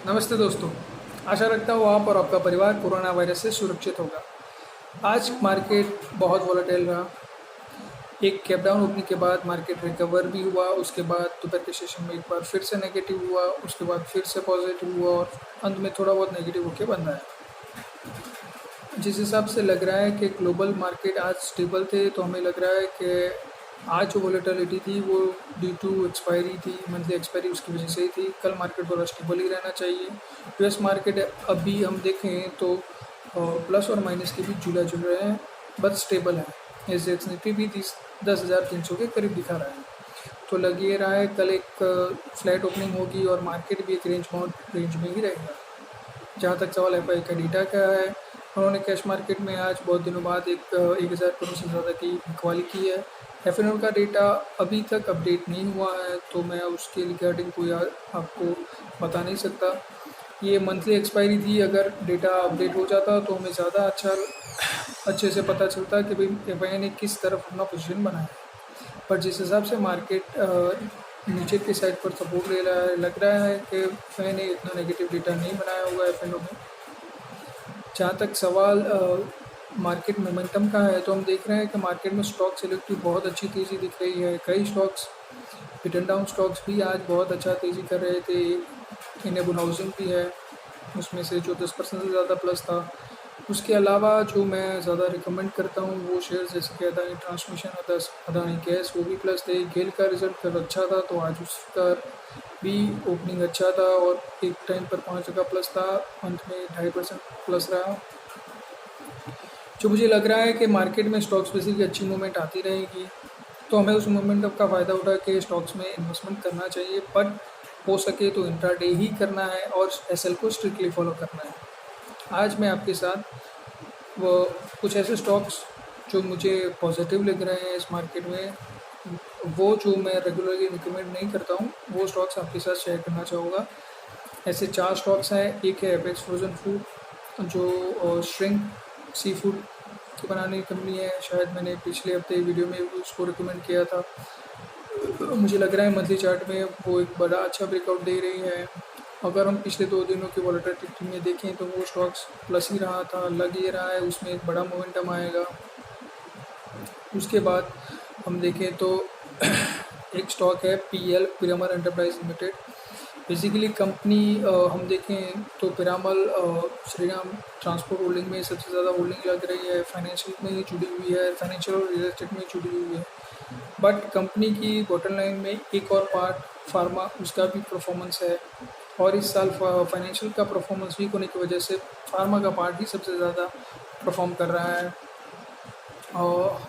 नमस्ते दोस्तों। आशा रखता हूँ आप और आपका परिवार कोरोना वायरस से सुरक्षित होगा। आज मार्केट बहुत वोलेटाइल रहा। एक कैप डाउन ओपनिंग के बाद मार्केट रिकवर भी हुआ, उसके बाद दोपहर के सेशन में एक बार फिर से नेगेटिव हुआ, उसके बाद फिर से पॉजिटिव हुआ और अंत में थोड़ा बहुत नेगेटिव होकर बंद आया। जिस हिसाब से लग रहा है कि ग्लोबल मार्केट आज स्टेबल थे, तो हमें लग रहा है कि आज जो वोलेटिलिटी थी वो ड्यू टू एक्सपायरी थी, मंथली एक्सपायरी उसकी वजह से ही थी। कल मार्केट थोड़ा स्टेबल ही रहना चाहिए। यूएस मार्केट अभी हम देखें तो प्लस और माइनस के बीच झूला झूल रहे हैं, बट स्टेबल है। एसजेएक्स निफ्टी भी 10,300 के करीब दिखा रहा है। तो लग ये रहा है कल एक फ्लैट ओपनिंग होगी और मार्केट भी एक रेंज बाउंड रेंज में ही रहेगा। जहाँ तक सवाल एफआई का डेटा का है, उन्होंने कैश मार्केट में आज बहुत दिनों बाद 1,000 करोड़ से ज़्यादा की बिकवाली की है। एफएनओ का डेटा अभी तक अपडेट नहीं हुआ है, तो मैं उसके रिगार्डिंग कोई आपको बता नहीं सकता। ये मंथली एक्सपायरी थी, अगर डेटा अपडेट हो जाता तो हमें ज़्यादा अच्छे से पता चलता कि भाई एफआई ने किस तरफ अपना पोजीशन बनाया है। पर जिस हिसाब से मार्केट नीचे की साइड पर सपोर्ट ले रहा है, लग रहा है कि एफआई ने इतना नेगेटिव डेटा नहीं बनाया होगा एफएनओ में। जहाँ तक सवाल मार्केट मोमेंटम का है, तो हम देख रहे हैं कि मार्केट में स्टॉक सेलेक्टिव बहुत अच्छी तेज़ी दिख रही है। कई स्टॉक्स रिटर्न डाउन स्टॉक्स भी आज बहुत अच्छा तेज़ी कर रहे थे। इनेबल हाउसिंग भी है उसमें से, जो 10% से ज़्यादा प्लस था। उसके अलावा जो मैं ज़्यादा रिकमेंड करता हूँ वो शेयर जैसे कि अदानी ट्रांसमिशन, अदानी गैस, वो भी प्लस थे। गेल का रिजल्ट कल अच्छा था, तो आज उसका भी ओपनिंग अच्छा था और एक टाइम पर 5 जगह प्लस था, अंत में 2.5% प्लस रहा। जो मुझे लग रहा है कि मार्केट में स्टॉक्स बेसिकली अच्छी मूवमेंट आती रहेगी, तो हमें उस मोमेंटम का फ़ायदा उठा के स्टॉक्स में इन्वेस्टमेंट करना चाहिए। बट हो सके तो इंट्राडे ही करना है और एसएल को स्ट्रिक्टली फॉलो करना है। आज मैं आपके साथ वो कुछ ऐसे स्टॉक्स जो मुझे पॉजिटिव लग रहे हैं इस मार्केट में, वो जो मैं रेगुलरली रिकमेंड नहीं करता हूँ, वो स्टॉक्स आपके साथ शेयर करना चाहूँगा। ऐसे 4 स्टॉक्स हैं। एक है एपेक्स फ्रोजन फूड, जो श्रिंक सी फूड की बनाने की कंपनी है। शायद मैंने पिछले हफ्ते वीडियो में भी उसको रिकमेंड किया था। मुझे लग रहा है मंथली चार्ट में वो एक बड़ा अच्छा ब्रेकआउट दे रही है। अगर हम पिछले 2 दिनों की वोलेटिलिटी में देखें तो वो स्टॉक्स प्लस ही रहा था, लग ये रहा है उसमें एक बड़ा मोमेंटम आएगा। उसके बाद हम देखें तो एक स्टॉक है PL, Piramal enterprise limited. Basically company हम देखें तो पिरामल श्रीराम ट्रांसपोर्ट होल्डिंग में सबसे ज़्यादा होल्डिंग लग रही है, फाइनेंशियल में ही जुड़ी हुई है, फाइनेंशियल और रियल एस्टेट में जुड़ी हुई है। बट कंपनी की बॉटम लाइन में एक और पार्ट फार्मा, उसका भी परफॉर्मेंस है और इस साल फाइनेंशियल का परफॉर्मेंस वीक होने की वजह से फार्मा का पार्ट ही सबसे ज़्यादा परफॉर्म कर रहा है। और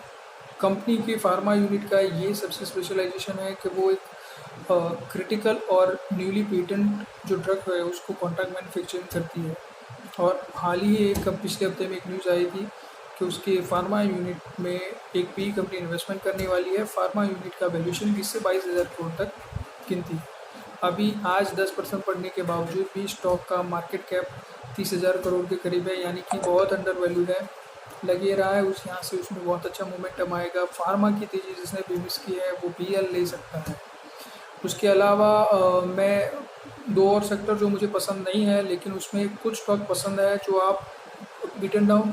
कंपनी की फार्मा यूनिट का ये सबसे स्पेशलाइजेशन है कि वो एक क्रिटिकल और न्यूली पेटेंट जो ड्रग है उसको कॉन्ट्रैक्ट मैन्युफैक्चरिंग करती है। और हाल ही एक पिछले हफ्ते में एक न्यूज़ आई थी कि उसके फार्मा यूनिट में एक पी कंपनी इन्वेस्टमेंट करने वाली है। फार्मा यूनिट का वैल्यूएशन 20 से 22,000 करोड़ तक गिनती है। अभी आज 10% बढ़ने के बावजूद भी स्टॉक का मार्केट कैप 30,000 करोड़ के करीब है, यानी कि बहुत अंडर वैल्यूड है। लगे रहा है उस यहाँ से उसमें बहुत अच्छा मोमेंटम आएगा। फार्मा की तेज़ी जिसने भी मिस की है वो पीएल ले सकता है। उसके अलावा मैं 2 और सेक्टर जो मुझे पसंद नहीं है, लेकिन उसमें कुछ स्टॉक पसंद है जो आप बिटन डाउन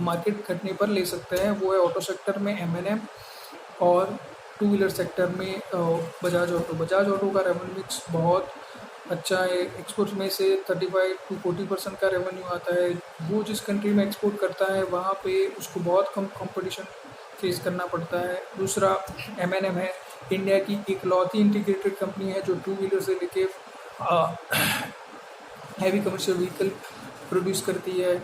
मार्केट घटने पर ले सकते हैं। वो है ऑटो सेक्टर में एमएनएम और टू व्हीलर सेक्टर में बजाज ऑटो का रेवेन्यू मिक्स बहुत अच्छा है। एक्सपोर्ट में से 35 to 40% का रेवेन्यू आता है। वो जिस कंट्री में एक्सपोर्ट करता है वहाँ पे उसको बहुत कम कंपटीशन फेस करना पड़ता है। दूसरा एमएनएम है, इंडिया की इकलौती इंटीग्रेटेड कंपनी है जो टू व्हीलर से लेके हैवी कमर्शियल व्हीकल प्रोड्यूस करती है।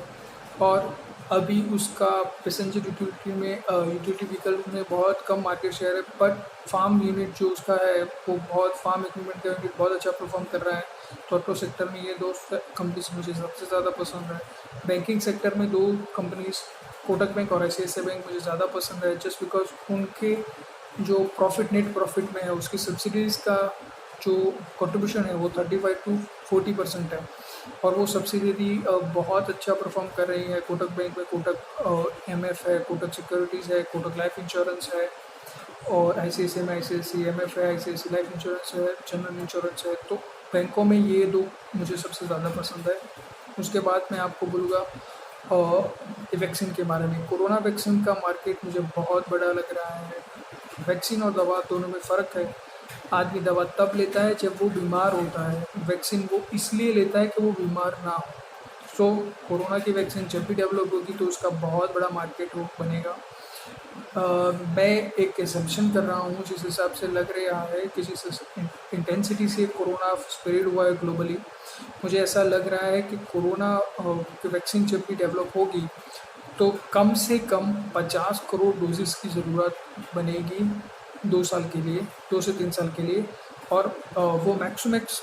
और अभी उसका पैसेंजर यूटिलिटी व्हीकल में बहुत कम मार्केट शेयर है, बट फार्म यूनिट जो उसका है वो बहुत फार्म इक्विपमेंट का यूनिट बहुत अच्छा परफॉर्म कर रहा है। तो ऑटो सेक्टर में ये 2 कंपनीज मुझे सबसे ज़्यादा पसंद है। बैंकिंग सेक्टर में 2 कंपनीज, कोटक बैंक और आईसीआईसीआई बैंक मुझे ज़्यादा पसंद है, जस्ट बिकॉज उनके जो नेट प्रॉफिट में है उसकी सब्सिडीज़ का जो कंट्रीब्यूशन है वो 35 to 40% है और वो सब्सिडरी बहुत अच्छा परफॉर्म कर रही है। कोटक बैंक में कोटक एमएफ है, कोटक सिक्योरिटीज़ है, कोटक लाइफ इंश्योरेंस है और आईसीआईसीआई में आईसीआईसीआई एमएफ है, आईसीआईसीआई लाइफ इंश्योरेंस है, जनरल इंश्योरेंस है। तो बैंकों में ये दो मुझे सबसे ज़्यादा पसंद है। उसके बाद मैं आपको बोलूँगा वैक्सीन के बारे में। कोरोना वैक्सीन का मार्केट मुझे बहुत बड़ा लग रहा है। वैक्सीन और दवा दोनों में फ़र्क है। आदमी दवा तब लेता है जब वो बीमार होता है, वैक्सीन वो इसलिए लेता है कि वो बीमार ना हो। सो कोरोना की वैक्सीन जब भी डेवलप होगी तो उसका बहुत बड़ा मार्केट हो बनेगा। मैं एक एजम्पशन कर रहा हूँ जिस हिसाब से लग रहा है कि जिस इंटेंसिटी से कोरोना स्प्रेड हुआ है ग्लोबली, मुझे ऐसा लग रहा है कि कोरोना की वैक्सीन जब भी डेवलप होगी तो कम से कम 50 करोड़ डोजेस की ज़रूरत बनेगी 2 साल के लिए, 2 से 3 साल के लिए, और वो max to max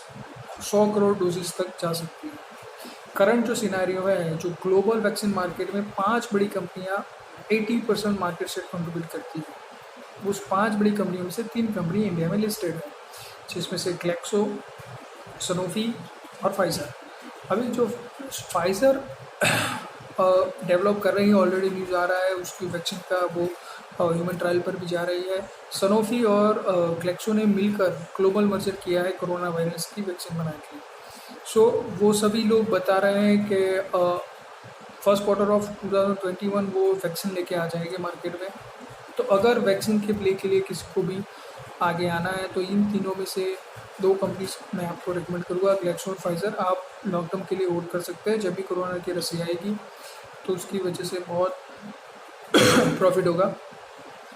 100 crore doses तक जा सकती है। करंट जो सिनेरियो है, जो ग्लोबल वैक्सीन मार्केट में 5 बड़ी कंपनियां 80% मार्केट शेयर कंट्रीब्यूट करती है। उस 5 बड़ी कंपनियों में से 3 कंपनी इंडिया में लिस्टेड है, जिसमें से ग्लेक्सो, सनोफी और फाइज़र। अभी जो फाइज़र डेवलप कर रही है, ऑलरेडी न्यूज़ आ रहा है उसकी वैक्सीन का, वो ह्यूमन ट्रायल पर भी जा रही है। सनोफी और ग्लेक्सो ने मिलकर ग्लोबल मर्जर किया है कोरोना वायरस की वैक्सीन बनाने के लिए। सो वो सभी लोग बता रहे हैं कि फर्स्ट क्वार्टर ऑफ 2021 वो वैक्सीन लेके आ जाएंगे मार्केट में। तो अगर वैक्सीन के प्ले के लिए किसी को भी आगे आना है तो इन तीनों में से 2 कंपनीज मैं आपको रिकमेंड करूँगा, ग्लेक्सो और फाइज़र। आप लॉन्ग टर्म के लिए होल्ड कर सकते हैं। जब भी कोरोना की रसी आएगी तो उसकी वजह से बहुत प्रॉफिट होगा।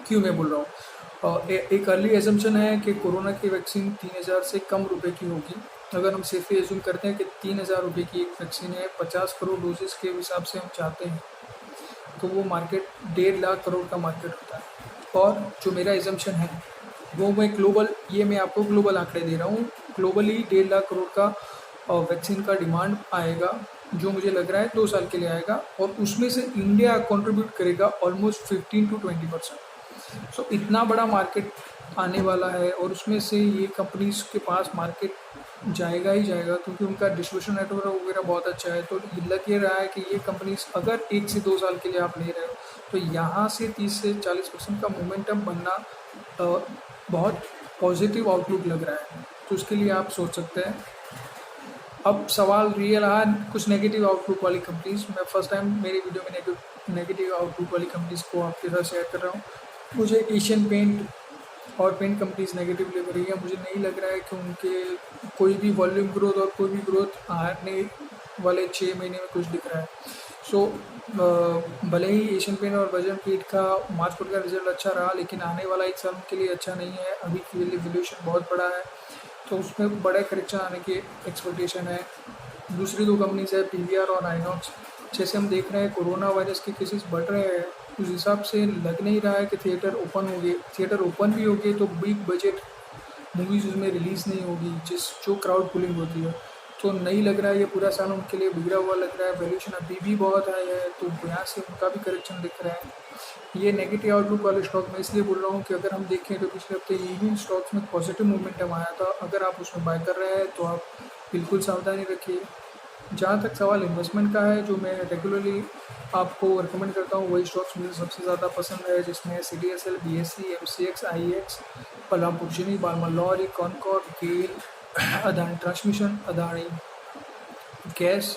क्यों मैं बोल रहा हूँ, एक अर्ली एजम्पशन है कि कोरोना की वैक्सीन 3000 से कम रुपए की होगी। अगर हम सेफली एज्यूम करते हैं कि 3000 रुपये की एक वैक्सीन है, 50 करोड़ डोजेस के हिसाब से हम चाहते हैं, तो वो मार्केट 1.5 लाख करोड़ का मार्केट होता है। और जो मेरा एजम्पशन है वो मैं ग्लोबल, ये मैं आपको ग्लोबल आंकड़े दे रहा हूँ, ग्लोबली 1.5 लाख करोड़ का वैक्सीन का डिमांड आएगा, जो मुझे लग रहा है 2 साल के लिए आएगा। और उसमें से इंडिया कंट्रीब्यूट करेगा ऑलमोस्ट 15 to 20%। सो इतना बड़ा मार्केट आने वाला है और उसमें से ये कंपनीज के पास मार्केट जाएगा ही जाएगा, क्योंकि उनका डिस्ट्रीब्यूशन नेटवर्क वगैरह बहुत अच्छा है। तो लग ये रहा है कि ये कंपनीज अगर 1 से 2 साल के लिए आप ले रहे हो तो यहाँ से 30 से 40% का मोमेंटम बनना बहुत पॉजिटिव आउटलुक लग रहा है। तो उसके लिए आप सोच सकते हैं। अब सवाल रियल है कुछ नेगेटिव आउटलुक वाली कंपनीज, मैं फर्स्ट टाइम मेरी वीडियो में नेगेटिव आउटलुक वाली कंपनीज को आपके साथ शेयर कर रहा हूँ। मुझे एशियन पेंट और पेंट कंपनीज नेगेटिव लग रही है। मुझे नहीं लग रहा है कि उनके कोई भी वॉल्यूम ग्रोथ और कोई भी ग्रोथ आने वाले 6 महीने में कुछ दिख रहा है। सो भले ही एशियन पेंट और बजरंग पेंट का मार्च क्वार्टर का रिजल्ट अच्छा रहा, लेकिन आने वाला 1 साल के लिए अच्छा नहीं है। अभी के लिए वैल्यूएशन बहुत बड़ा है, तो उसमें बड़े करेक्शन आने की एक्सपेक्टेशन है। दूसरी 2 कंपनीज है पीवीआर और आइनॉक्स। जैसे हम देख रहे हैं कोरोना वायरस के केसेस बढ़ रहे हैं, उस हिसाब से लग नहीं रहा है कि थिएटर ओपन होंगे। थिएटर ओपन भी होंगे तो बिग बजट मूवीज़ उसमें रिलीज़ नहीं होगी, जो क्राउड पुलिंग होती है। तो नहीं लग रहा है ये पूरा साल उनके लिए बिगड़ा हुआ लग रहा है। वैल्यूएशन अभी भी बहुत हाई है, तो यहाँ से उनका भी करेक्शन दिख रहा है। ये नेगेटिव आउटलुक वाले स्टॉक मैं इसलिए बोल रहा हूँ कि अगर हम देखें तो पिछले हफ्ते इन स्टॉक्स में पॉजिटिव मूवमेंटम आया था। अगर आप उसमें बाय कर रहे हैं तो आप बिल्कुल सावधानी रखिए। जहाँ तक सवाल इन्वेस्टमेंट का है, जो मैं रेगुलरली आपको रिकमेंड करता हूँ वही स्टॉक्स मुझे सबसे ज़्यादा पसंद है, जिसमें CDSL, BSE, MCX, IEX, Balrampur Chini, Balmer Lawrie, Concor, GAIL, Adani Transmission, Adani Gas,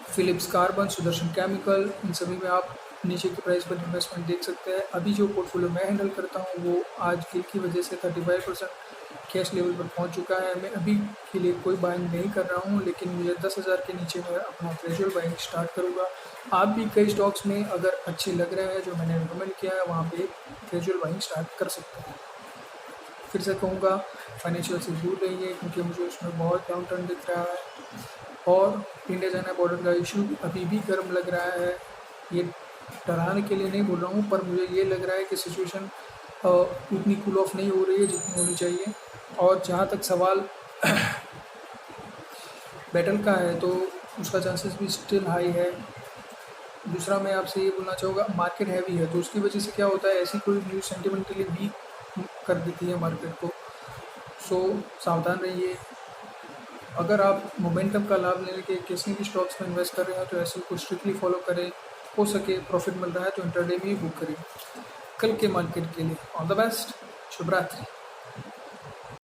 Phillips Carbon, Sudarshan Chemical, इन सभी में आप नीचे के प्राइस पर इन्वेस्टमेंट देख सकते हैं। अभी जो पोर्टफोलियो मैं हैंडल करता हूँ वो आज गिल की वजह से 35% कैश लेवल पर पहुंच चुका है। मैं अभी के लिए कोई बाइंग नहीं कर रहा हूं, लेकिन मुझे 10,000 के नीचे मैं अपना ग्रेजुअल बाइंग स्टार्ट करूंगा। आप भी कई स्टॉक्स में अगर अच्छे लग रहे हैं जो मैंने रिकमेंड किया है वहां पे ग्रेजुअल बाइंग स्टार्ट कर सकते हैं। फिर से कहूँगा फाइनेंशियल से दूर रहिए, क्योंकि मुझे उसमें बहुत डाउन टर्न दिख रहा है और इंडिया चाइना बॉर्डर का इशू अभी भी गर्म लग रहा है। ये डराने के लिए नहीं बोल रहा हूँ, पर मुझे ये लग रहा है कि सिचुएशन उतनी कूल ऑफ नहीं हो रही है जितनी होनी चाहिए। और जहाँ तक सवाल बैटल का है तो उसका चांसेस भी स्टिल हाई है। दूसरा मैं आपसे ये बोलना चाहूँगा, मार्केट हैवी है तो उसकी वजह से क्या होता है, ऐसी कोई न्यूज़ सेंटिमेंटली वीक कर देती है मार्केट को। सो सावधान रहिए। अगर आप मोमेंटम का लाभ लेने के किसी भी स्टॉक्स में इन्वेस्ट कर रहे हैं तो ऐसे को स्ट्रिक्टली फॉलो करें। हो सके प्रॉफिट मिल रहा है तो इंटरडे में ही बुक करें कल के मार्केट के लिए। ऑल द बेस्ट, शुभ रात्रि।